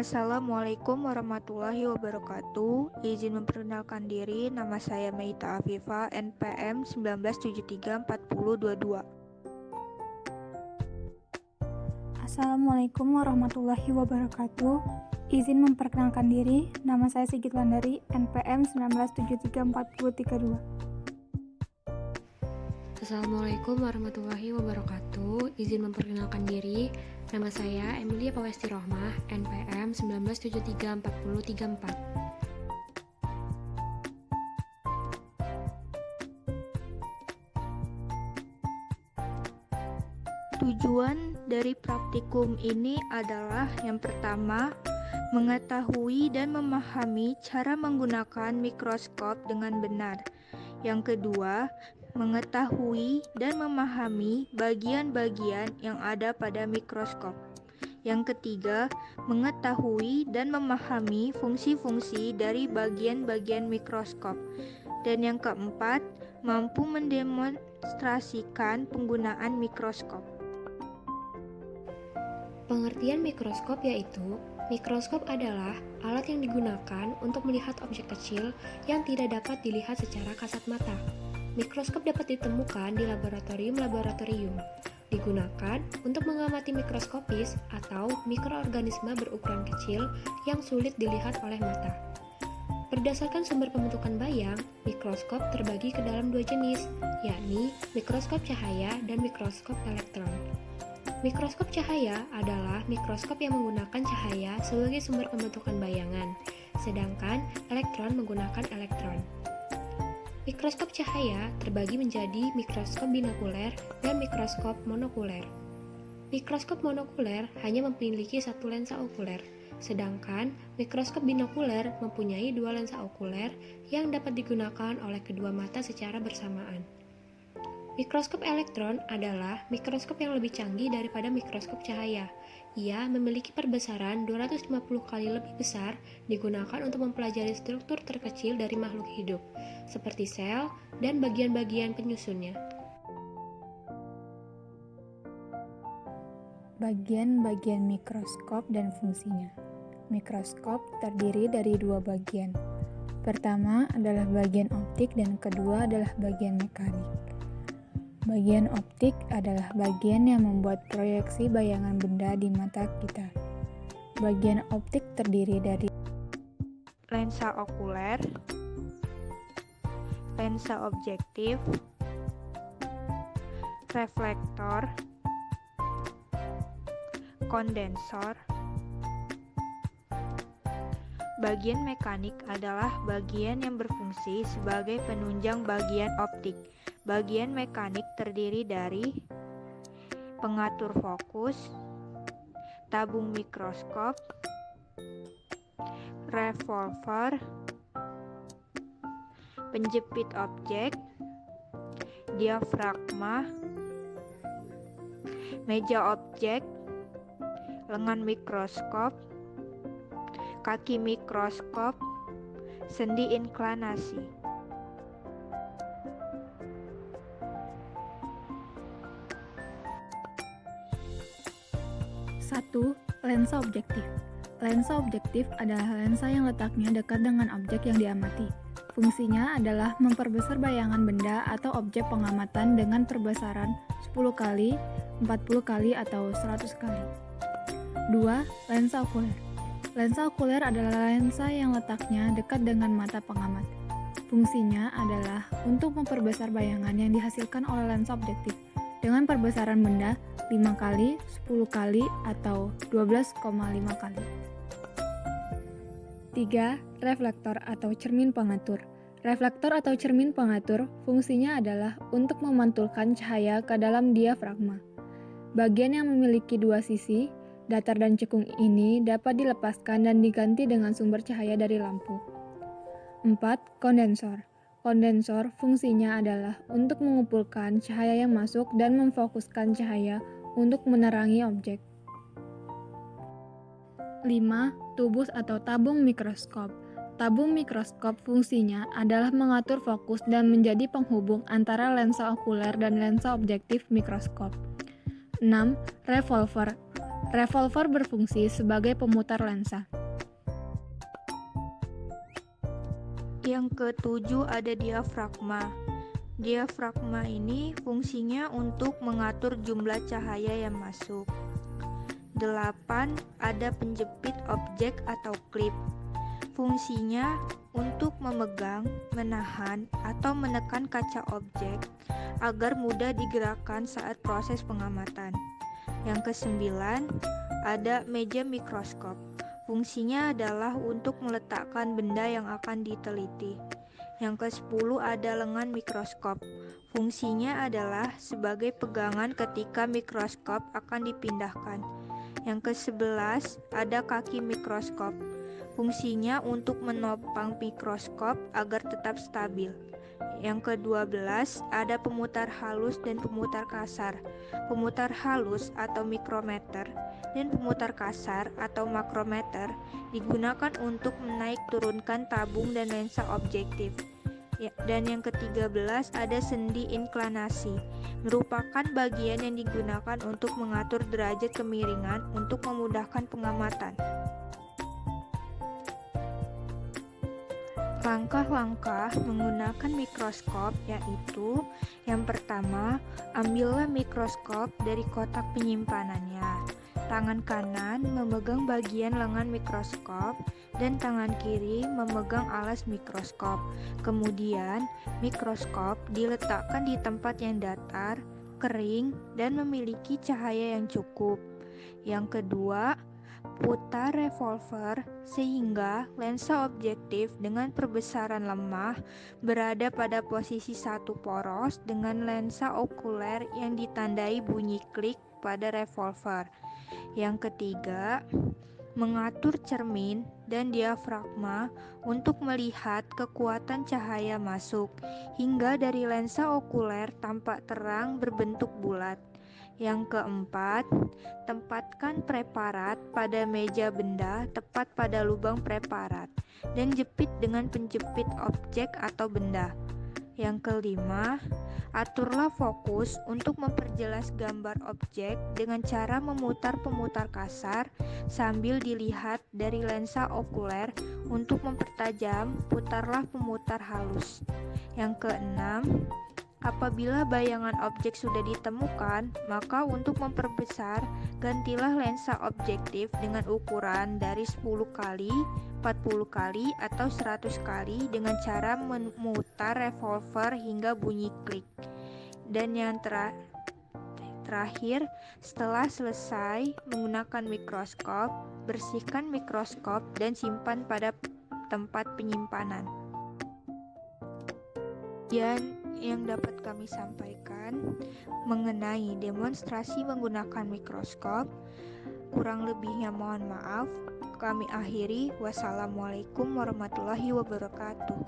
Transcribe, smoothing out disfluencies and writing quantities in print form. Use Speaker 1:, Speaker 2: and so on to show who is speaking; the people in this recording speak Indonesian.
Speaker 1: Assalamualaikum warahmatullahi wabarakatuh. Izin memperkenalkan diri, nama saya Meita Afifa, NPM 19734022.
Speaker 2: Assalamualaikum warahmatullahi wabarakatuh. Izin memperkenalkan diri, nama saya Sigit Landari, NPM 19734032.
Speaker 3: Assalamualaikum warahmatullahi wabarakatuh. Izin memperkenalkan diri, nama saya Emilia Pawesti Rohmah, NPM 19734034.
Speaker 1: Tujuan dari praktikum ini adalah yang pertama, mengetahui dan memahami cara menggunakan mikroskop dengan benar. Yang kedua, mengetahui dan memahami bagian-bagian yang ada pada mikroskop. Yang ketiga, mengetahui dan memahami fungsi-fungsi dari bagian-bagian mikroskop. Dan yang keempat, mampu mendemonstrasikan penggunaan mikroskop.
Speaker 3: Pengertian mikroskop yaitu, mikroskop adalah alat yang digunakan untuk melihat objek kecil yang tidak dapat dilihat secara kasat mata. Mikroskop dapat ditemukan di laboratorium-laboratorium. Digunakan untuk mengamati mikroskopis atau mikroorganisme berukuran kecil yang sulit dilihat oleh mata. Berdasarkan sumber pembentukan bayang, mikroskop terbagi ke dalam dua jenis, yakni mikroskop cahaya dan mikroskop elektron. Mikroskop cahaya adalah mikroskop yang menggunakan cahaya sebagai sumber pembentukan bayangan, sedangkan elektron menggunakan elektron. Mikroskop cahaya terbagi menjadi mikroskop binokuler dan mikroskop monokuler. Mikroskop monokuler hanya memiliki satu lensa okuler, sedangkan mikroskop binokuler mempunyai dua lensa okuler yang dapat digunakan oleh kedua mata secara bersamaan. Mikroskop elektron adalah mikroskop yang lebih canggih daripada mikroskop cahaya. Ia memiliki perbesaran 250 kali lebih besar, digunakan untuk mempelajari struktur terkecil dari makhluk hidup, seperti sel dan bagian-bagian penyusunnya.
Speaker 2: Bagian-bagian mikroskop dan fungsinya. Mikroskop terdiri dari dua bagian. Pertama adalah bagian optik dan kedua adalah bagian mekanik. Bagian optik adalah bagian yang membuat proyeksi bayangan benda di mata kita. Bagian optik terdiri dari
Speaker 1: Lensa okuler, lensa objektif, reflektor, kondensor. Bagian mekanik adalah bagian yang berfungsi sebagai penunjang bagian optik. Bagian mekanik terdiri dari pengatur fokus, tabung mikroskop, revolver, penjepit objek, diafragma, meja objek, lengan mikroskop, kaki mikroskop, sendi inklinasi.
Speaker 2: 1. Lensa objektif. Lensa objektif adalah lensa yang letaknya dekat dengan objek yang diamati. Fungsinya adalah memperbesar bayangan benda atau objek pengamatan dengan perbesaran 10 kali, 40 kali, atau 100 kali. 2. Lensa okuler. Lensa okuler adalah lensa yang letaknya dekat dengan mata pengamat. Fungsinya adalah untuk memperbesar bayangan yang dihasilkan oleh lensa objektif dengan perbesaran benda 5 kali, 10 kali, atau 12,5 kali. 3. Reflektor atau cermin pengatur. Reflektor atau cermin pengatur fungsinya adalah untuk memantulkan cahaya ke dalam diafragma. Bagian yang memiliki dua sisi, datar dan cekung ini dapat dilepaskan dan diganti dengan sumber cahaya dari lampu. 4. Kondensor. Kondensor fungsinya adalah untuk mengumpulkan cahaya yang masuk dan memfokuskan cahaya untuk menerangi objek. 5. Tubus atau tabung mikroskop. Tabung mikroskop fungsinya adalah mengatur fokus dan menjadi penghubung antara lensa okuler dan lensa objektif mikroskop. 6. Revolver. Revolver berfungsi sebagai pemutar lensa.
Speaker 1: Yang ketujuh ada diafragma. Diafragma ini fungsinya untuk mengatur jumlah cahaya yang masuk. 8. Ada penjepit objek atau klip. Fungsinya untuk memegang, menahan, atau menekan kaca objek agar mudah digerakkan saat proses pengamatan. Yang kesembilan, ada meja mikroskop. Fungsinya adalah untuk meletakkan benda yang akan diteliti. Yang ke-10 ada lengan mikroskop. Fungsinya adalah sebagai pegangan ketika mikroskop akan dipindahkan. Yang ke-11 ada kaki mikroskop. Fungsinya untuk menopang mikroskop agar tetap stabil. Yang ke-12 ada pemutar halus dan pemutar kasar. Pemutar halus atau mikrometer dan pemutar kasar atau makrometer digunakan untuk menaik turunkan tabung dan lensa objektif. Dan yang ke-13 ada sendi inklinasi, merupakan bagian yang digunakan untuk mengatur derajat kemiringan untuk memudahkan pengamatan. Langkah-langkah menggunakan mikroskop yaitu: yang pertama, ambillah mikroskop dari kotak penyimpanannya. Tangan kanan memegang bagian lengan mikroskop dan tangan kiri memegang alas mikroskop. Kemudian, mikroskop diletakkan di tempat yang datar, kering, dan memiliki cahaya yang cukup. Yang kedua, putar revolver sehingga lensa objektif dengan perbesaran lemah berada pada posisi satu poros dengan lensa okuler yang ditandai bunyi klik pada revolver. Yang ketiga, mengatur cermin dan diafragma untuk melihat kekuatan cahaya masuk hingga dari lensa okuler tampak terang berbentuk bulat. Yang keempat, tempatkan preparat pada meja benda tepat pada lubang preparat dan jepit dengan penjepit objek atau benda. Yang kelima, aturlah fokus untuk memperjelas gambar objek dengan cara memutar pemutar kasar sambil dilihat dari lensa okuler. Untuk mempertajam, putarlah pemutar halus. Yang keenam, apabila bayangan objek sudah ditemukan, maka untuk memperbesar, gantilah lensa objektif dengan ukuran dari 10 kali, 40 kali, atau 100 kali dengan cara memutar revolver hingga bunyi klik. Dan yang terakhir, setelah selesai menggunakan mikroskop, bersihkan mikroskop dan simpan pada tempat penyimpanan. Dan yang dapat kami sampaikan mengenai demonstrasi menggunakan mikroskop. Kurang lebihnya mohon maaf. Kami akhiri. Wassalamualaikum warahmatullahi wabarakatuh.